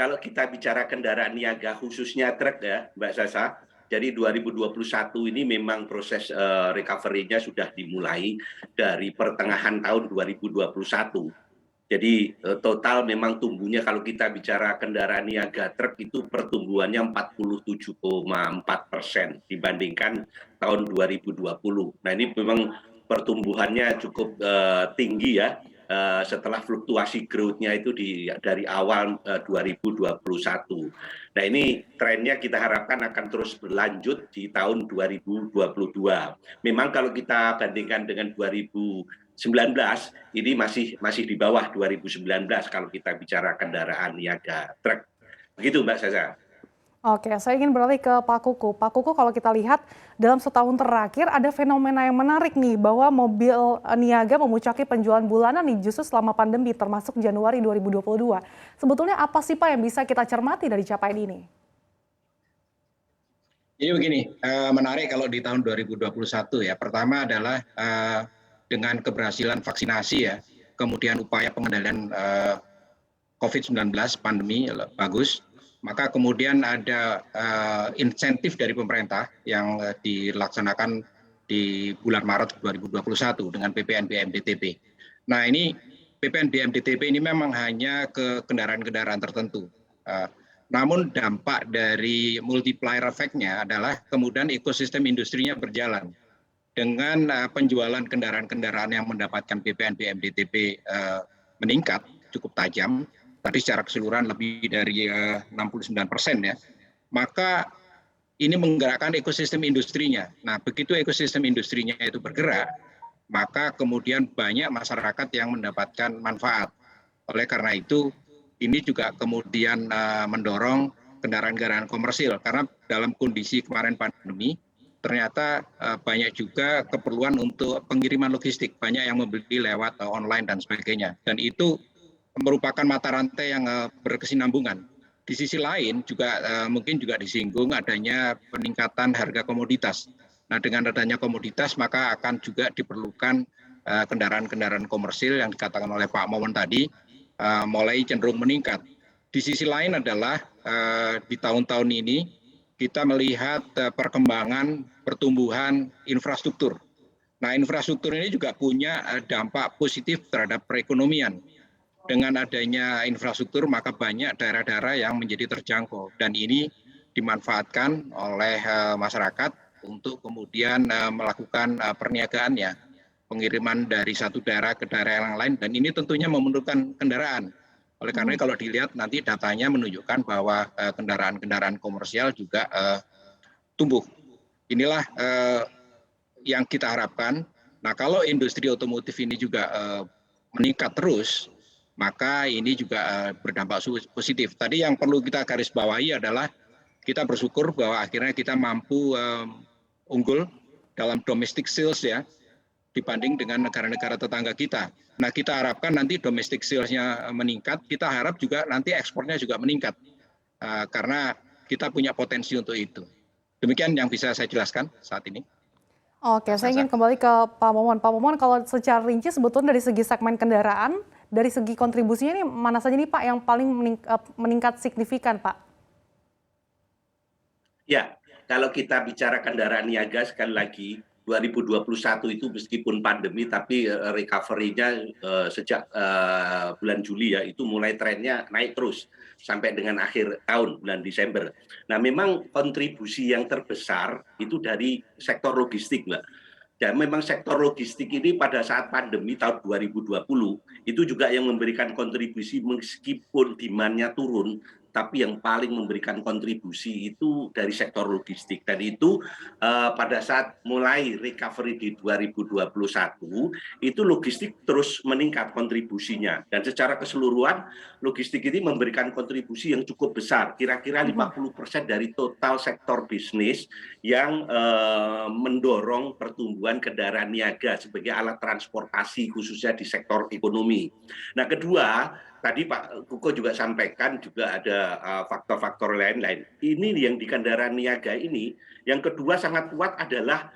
kalau kita bicara kendaraan niaga khususnya truk ya, Mbak Sasa, jadi 2021 ini memang proses recovery-nya sudah dimulai dari pertengahan tahun 2021. Jadi total memang tumbuhnya kalau kita bicara kendaraan niaga truk itu pertumbuhannya 47,4% dibandingkan tahun 2020. Nah ini memang pertumbuhannya cukup tinggi ya setelah fluktuasi growth-nya itu dari awal 2021. Nah ini trennya kita harapkan akan terus berlanjut di tahun 2022. Memang kalau kita bandingkan dengan 2019 ini masih di bawah 2019 kalau kita bicara kendaraan niaga truk. Begitu Mbak Saza. Oke, saya ingin beralih ke Pak Kuku. Pak Kuku, kalau kita lihat dalam setahun terakhir ada fenomena yang menarik nih bahwa mobil niaga memuncaki penjualan bulanan nih justru selama pandemi termasuk Januari 2022. Sebetulnya apa sih Pak yang bisa kita cermati dari capaian ini? Jadi begini, menarik kalau di tahun 2021 ya. Pertama adalah dengan keberhasilan vaksinasi ya, kemudian upaya pengendalian COVID-19 pandemi bagus, maka kemudian ada insentif dari pemerintah yang dilaksanakan di bulan Maret 2021 dengan PPNBM DTP. Nah ini PPNBM DTP ini memang hanya ke kendaraan-kendaraan tertentu. Namun dampak dari multiplier effect-nya adalah kemudian ekosistem industrinya berjalan. Dengan penjualan kendaraan-kendaraan yang mendapatkan PPNBM DTP meningkat cukup tajam, tadi secara keseluruhan lebih dari 69% ya, maka ini menggerakkan ekosistem industrinya. Nah, begitu ekosistem industrinya itu bergerak, maka kemudian banyak masyarakat yang mendapatkan manfaat. Oleh karena itu, ini juga kemudian mendorong kendaraan-kendaraan komersil, karena dalam kondisi kemarin pandemi, ternyata banyak juga keperluan untuk pengiriman logistik, banyak yang membeli lewat online dan sebagainya. Dan itu merupakan mata rantai yang berkesinambungan. Di sisi lain juga mungkin juga disinggung adanya peningkatan harga komoditas. Nah dengan adanya komoditas maka akan juga diperlukan kendaraan-kendaraan komersil yang dikatakan oleh Pak Momon tadi mulai cenderung meningkat. Di sisi lain adalah di tahun-tahun ini kita melihat perkembangan pertumbuhan infrastruktur. Nah infrastruktur ini juga punya dampak positif terhadap perekonomian. Dengan adanya infrastruktur maka banyak daerah-daerah yang menjadi terjangkau dan ini dimanfaatkan oleh masyarakat untuk kemudian melakukan perniagaannya, pengiriman dari satu daerah ke daerah yang lain dan ini tentunya memerlukan kendaraan. Oleh karena kalau dilihat nanti datanya menunjukkan bahwa kendaraan-kendaraan komersial juga tumbuh. Inilah yang kita harapkan. Nah kalau industri otomotif ini juga meningkat terus, maka ini juga berdampak positif. Tadi yang perlu kita garis bawahi adalah kita bersyukur bahwa akhirnya kita mampu unggul dalam domestic sales ya dibanding dengan negara-negara tetangga kita. Nah kita harapkan nanti domestic sales-nya meningkat, kita harap juga nanti ekspornya juga meningkat karena kita punya potensi untuk itu. Demikian yang bisa saya jelaskan saat ini. Oke, saya ingin kembali ke Pak Momon. Pak Momon, kalau secara rinci sebetulnya dari segi segmen kendaraan, dari segi kontribusinya ini mana saja nih Pak yang paling meningkat signifikan Pak? Ya, kalau kita bicara kendaraan niaga sekali lagi 2021 itu meskipun pandemi tapi recovery-nya sejak bulan Juli ya itu mulai trennya naik terus sampai dengan akhir tahun bulan Desember. Nah, memang kontribusi yang terbesar itu dari sektor logistik, Mbak. Dan memang sektor logistik ini pada saat pandemi tahun 2020 itu juga yang memberikan kontribusi meskipun demand-nya turun, tapi yang paling memberikan kontribusi itu dari sektor logistik. Dan itu pada saat mulai recovery di 2021, itu logistik terus meningkat kontribusinya. Dan secara keseluruhan, logistik ini memberikan kontribusi yang cukup besar, kira-kira 50% dari total sektor bisnis yang mendorong pertumbuhan kendaraan niaga sebagai alat transportasi khususnya di sektor ekonomi. Nah kedua, tadi Pak Kuko juga sampaikan juga ada faktor-faktor lain-lain. Ini yang di kendaraan niaga ini, yang kedua sangat kuat adalah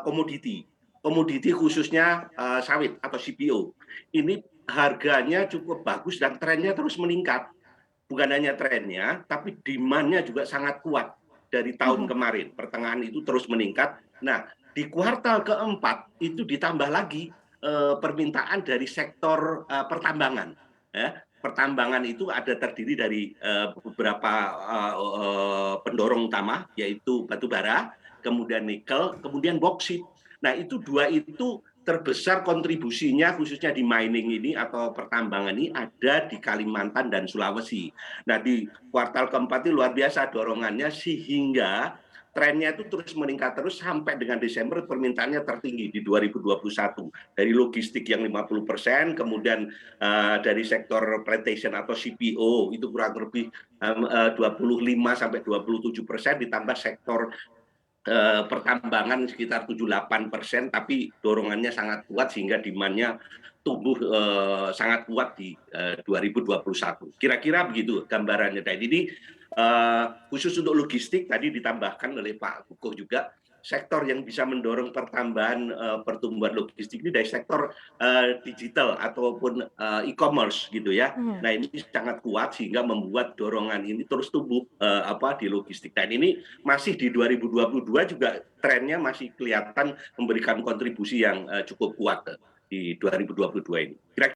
komoditi. Komoditi khususnya sawit atau CPO. Ini harganya cukup bagus dan trennya terus meningkat. bukan hanya trennya, tapi demand-nya juga sangat kuat dari tahun Mhm. kemarin. Pertengahan itu terus meningkat. Nah, di kuartal keempat itu ditambah lagi permintaan dari sektor pertambangan. Ya. Pertambangan itu ada terdiri dari beberapa pendorong utama, yaitu batu bara, kemudian nikel, kemudian boksit. Nah, itu dua itu terbesar kontribusinya khususnya di mining ini atau pertambangan ini ada di Kalimantan dan Sulawesi. Nah, di kuartal keempat itu luar biasa dorongannya sehingga trennya itu terus meningkat terus sampai dengan Desember permintaannya tertinggi di 2021 dari logistik yang 50%, kemudian dari sektor plantation atau CPO itu kurang lebih 25-27%, ditambah sektor pertambangan sekitar 78%, tapi dorongannya sangat kuat sehingga demand-nya tumbuh sangat kuat di 2021. Kira-kira begitu gambarannya. Dan ini khusus untuk logistik tadi ditambahkan oleh Pak Kukuh juga, sektor yang bisa mendorong pertambahan pertumbuhan logistik ini dari sektor digital ataupun e-commerce gitu ya. Mhm. Nah, ini sangat kuat sehingga membuat dorongan ini terus tumbuh di logistik. Dan ini masih di 2022 juga trennya masih kelihatan memberikan kontribusi yang cukup kuat di 2022 ini. Kira-kira